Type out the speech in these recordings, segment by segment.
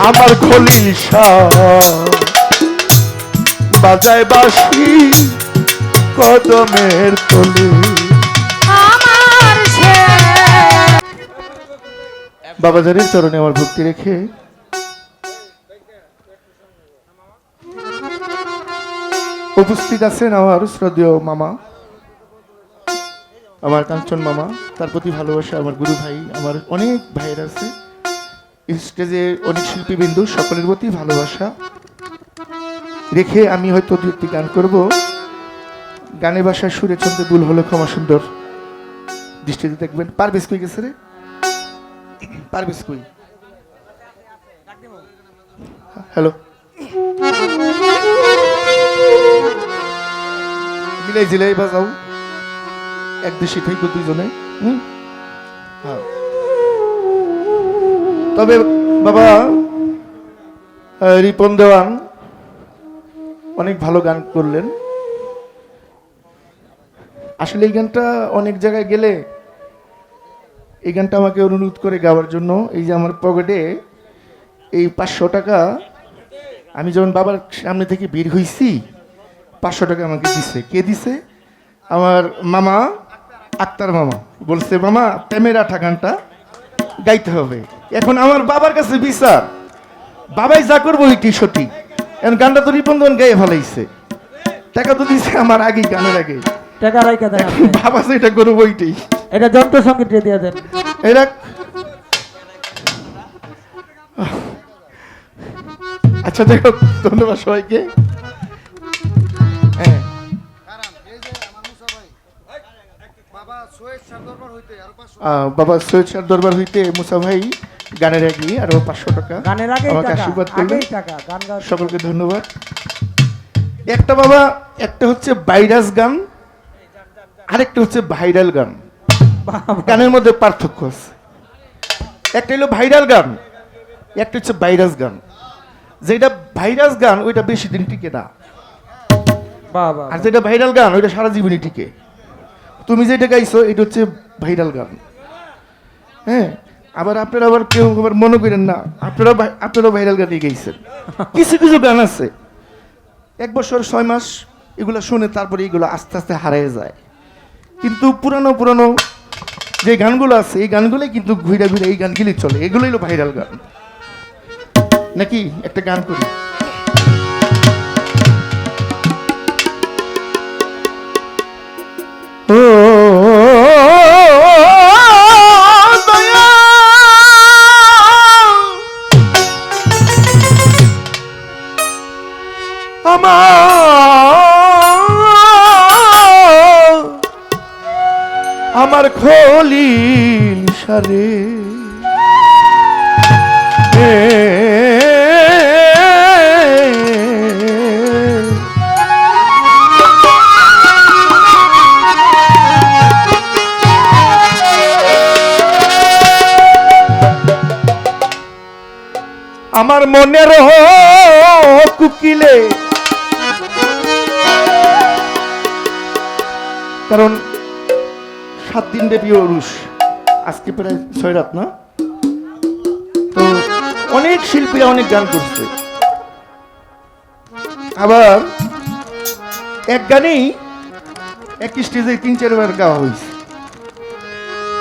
আমার খলিল শাহ বাজায় বাঁশি কদমের তলে। বাবাজানের চরণে আমার ভক্তি রেখে উপস্থিত আছেন আমার শ্রদ্ধেয় মামা, আমার কাঞ্চন মামা, তার প্রতি ভালোবাসা আমার গুরু ভাই, আমার অনেক ভাইয়ের আছে স্টেজে, অনেক শিল্পীবৃন্দু, সকলের প্রতি ভালোবাসা রেখে আমি হয়তো দু একটি গান করব। গানে বাসায় সুরে ছন্দে ভুল হলে ক্ষমা সুন্দর দৃষ্টিতে দেখবেন। পারভেজ কই গেছে রে? পারভেজ কই? হ্যালো, মিলাই জিলাই বাজাও, এক দেশে থাইকো দুইজনে। তবে বাবা রিপন দেওয়ান অনেক ভালো গান করলেন। আসলে এই গানটা অনেক জায়গায় গেলে এই গানটা আমাকে অনুরোধ করে গাওয়ার জন্য। এই যে আমার পকেটে এই 500 টাকা, আমি যখন বাবার সামনে থেকে বের হইছি 500 টাকা আমাকে দিছে। কে দিছে? আমার মামা, আক্তার মামা বলছে, মামা প্রেমের আঠা গানটা গাইতে হবে। এখন আমার বাবার কাছে বিচার, বাবাই যা করবো ওইটি সঠিক। এখন গানটা তো রিপন গায়ে ফেলাইছে, টাকা তো দিছে আমার আগে, গানের আগে টাকা রাইখা দেন। বাবা যেটা করবো ওইটাই, এটা যন্ত্র সঙ্গীত দিয়ে দেন। এরা আচ্ছা যাই হোক, ধন্যবাদ সবাইকে। হ্যাঁ, বাবা সৈয়দ শাহ দরবার হইতে মুসা ভাই গানের আগে আরো 500 টাকা গানের আগে আমাকে আশীর্বাদ করলেন। গান সকলকে ধন্যবাদ। একটা বাবা, একটা হচ্ছে ভাইরাস গান, আরেকটা হচ্ছে ভাইরাল গান। গানের মধ্যে পার্থক্য আছে। একটা হলো ভাইরাল গান, একটা হচ্ছে ভাইরাস গান। যেটা ভাইরাস গান ওইটা বেশি দিন টিকে না, আর যেটা ভাইরাল গান ওইটা সারা জীবনই টিকে। তুমি যেটা গাইছো এটা হচ্ছে ভাইরাল গান। হ্যাঁ, আবার আপনারা আবার কেউ আবার মনে করেন না আপনারা ভাইরাল গানই গাইছেন। কিছু কিছু গান আছে 1 বছর 6 মাস এগুলো শুনে তারপরে এগুলো আস্তে আস্তে হারিয়ে যায়। কিন্তু পুরানো পুরানো যে গানগুলো আছে এই গানগুলোই কিন্তু ঘুরে ঘুরে এই গানগুলি চলে, এগুলোই হলো ভাইরাল গান। নাকি একটা গান করি। ও দয়া আমার খলিল সারে আমার মনের কুকিলে, কারণ 7 দিন ব্যাপী উরুষ, আজকে প্রায় 6 রাত না, তো অনেক শিল্পীরা অনেক গান করছে। আবার এক গানেই এক স্টেজে 3-4 বার গাওয়া হয়েছে।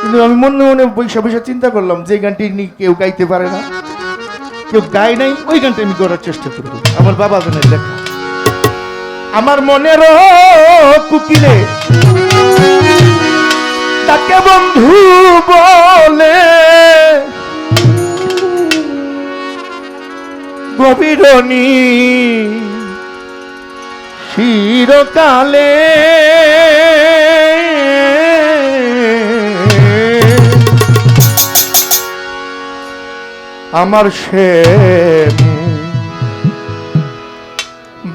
কিন্তু আমি মনে মনে বৈশা বৈশা চিন্তা করলাম যে গানটি কেউ গাইতে পারে না, কেউ গায় নাই, ওই গানটা আমি করার চেষ্টা করবো। আমার বাবা জানের লেখা। আমার মনের কুকিলে তাকে বন্ধু বলে, গভীরণী চিরকালে আমার সে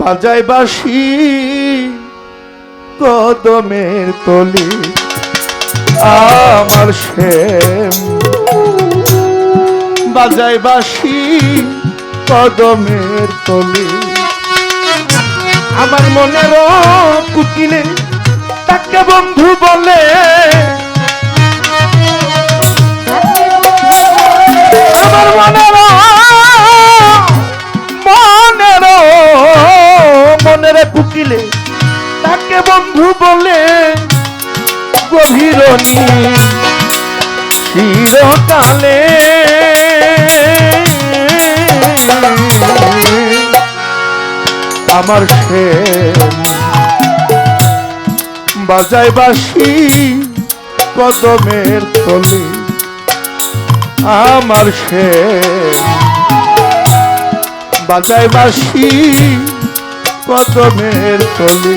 বাজায় বাঁশি কদমের তলি, আমার সে বাজায় বাঁশি কদমের তলি। আমার মনের কুকিলে তাকে বন্ধু বলে, আমার মনের কালে আমার সে বাজায় বাঁশি কদমের তলে আমার সে বাজায় বাঁশি কদমের তলে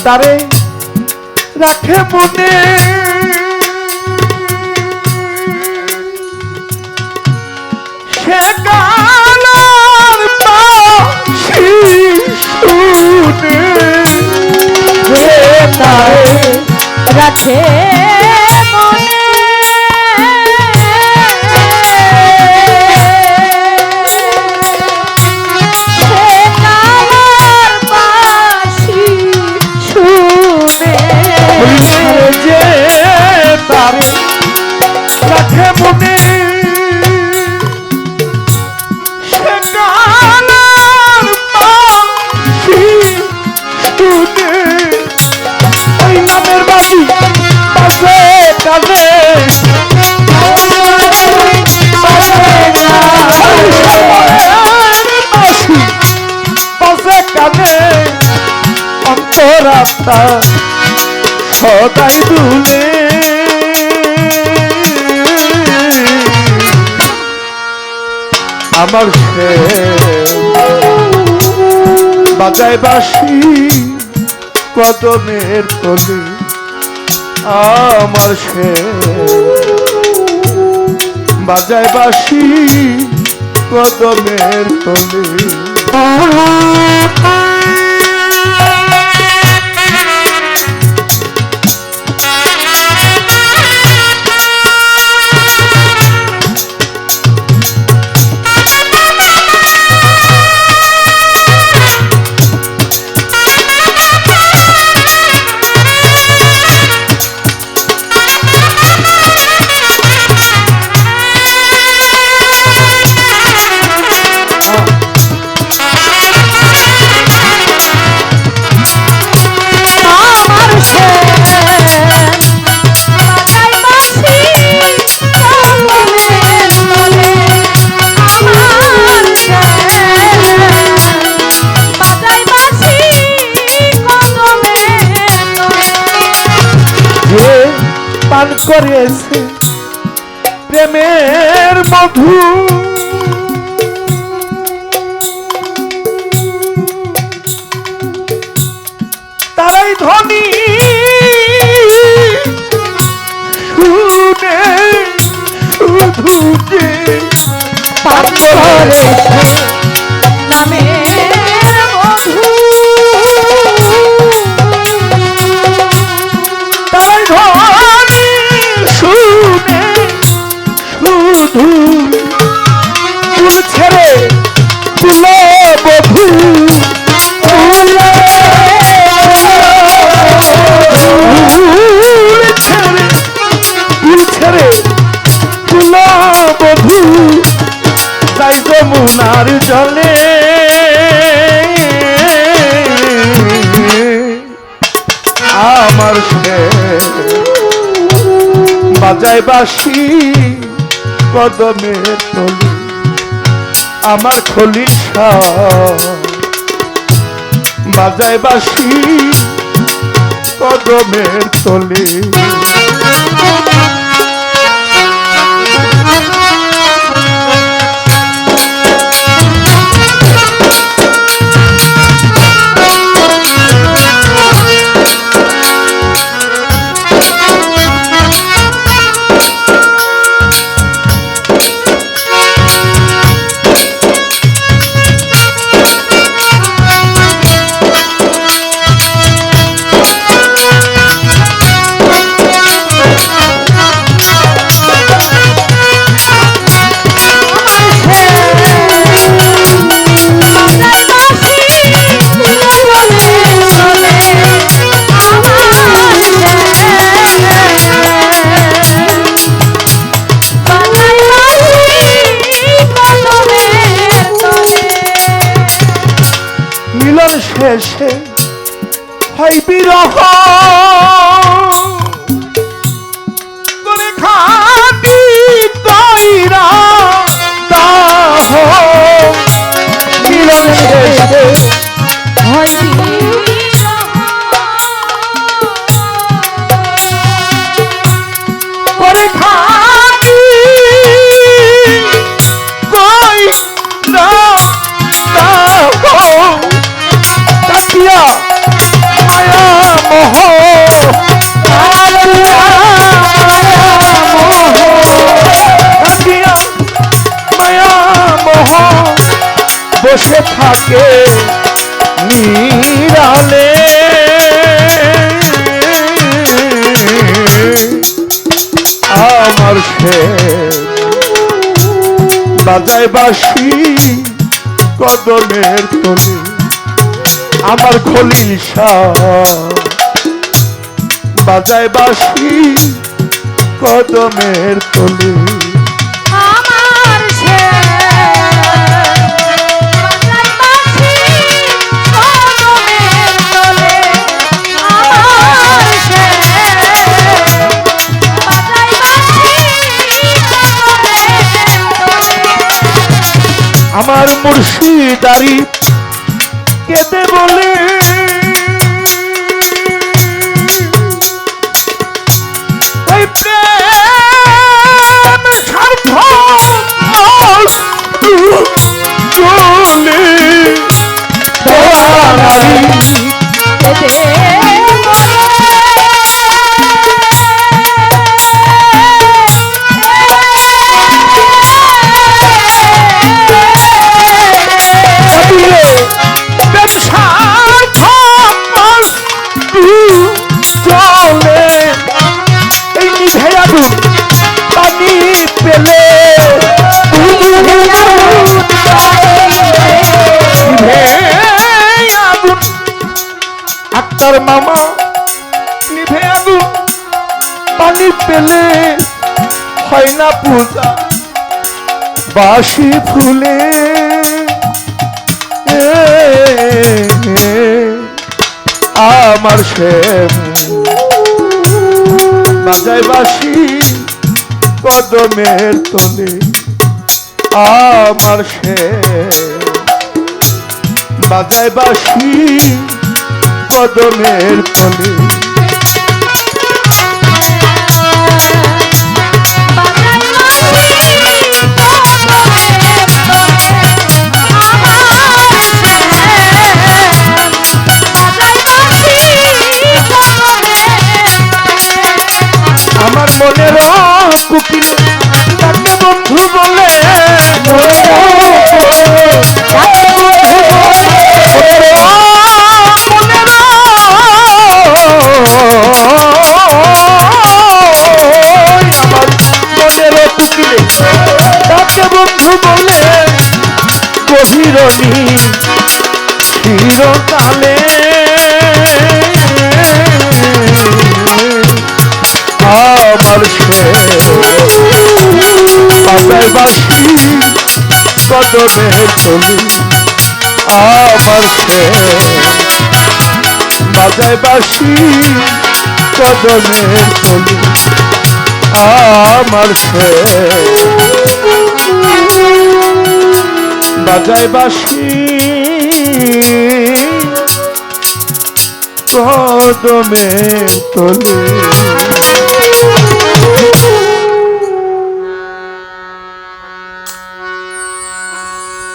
তারে রাখে মনে সে গালার বাঁশি শুনে তারে রাখে মনে যে তারে রাখে মনে সে গালার বাঁশি শুনে ওই নামের বাজি বাজে কানে বাজে কানে অন্তরাত্মা সদাই দুলে আমার সে বাজায় বাঁশি কদমের তলে আমার সে বাজায় বাঁশি কদমের তলে পান করেছে প্রেমের মধু তারাই ধনী শুনে শুধু যে পান করেছে নামের মধু তারাই ধনী শুনে শুধু ফুল ছেড়ে ফুলো বধূ বধু তাই যমুনার জলে আমার সে বাজায় বাঁশি কদমের তলে আমার খলিল শাহ বাজায় বাঁশি কদমের তলে দেশে হয় বিরহ করে খাটি তৈরা দাহ মিলন শেষে হয় করে খাটি তৈরা দাহ কাটিয়া মায়া মোহ কাটিয়া মায়া মোহ বসে থাকে নিরালে আমার সে বাজায় বাঁশি কদমের তলে আমার খলিল শাহ বাজায় বাঁশি কদমের তলে আমার সে বাজায় বাঁশি কদমের তলে আমার সে বাজায় বাঁশি কদমের তলে আমার মুর্শিদারি কেঁদে বলে ওই প্রেম স্বার্থ চলে চলে এই নিভে আগুন পানি পেলে নিভে আগুন আক্তার মামা নিভে আগুন পানি পেলে হয় না পূজা বাসি ফুলে আমার শ্যাম বাজায় বাঁশি কদমের তলে আমার শ্যাম বাজায় বাঁশি কদমের তলে আমার মনের কুকিল তাকে বন্ধু বলে আমার মনের কুকিলে তাকে বন্ধু বলে গভীরণী চিরকালে আমার সে বাজায় বাঁশি কদমের তলে আমার সে বাজায় বাঁশি কদমের তলে আমার সে বাজায় বাঁশি কদমের তলে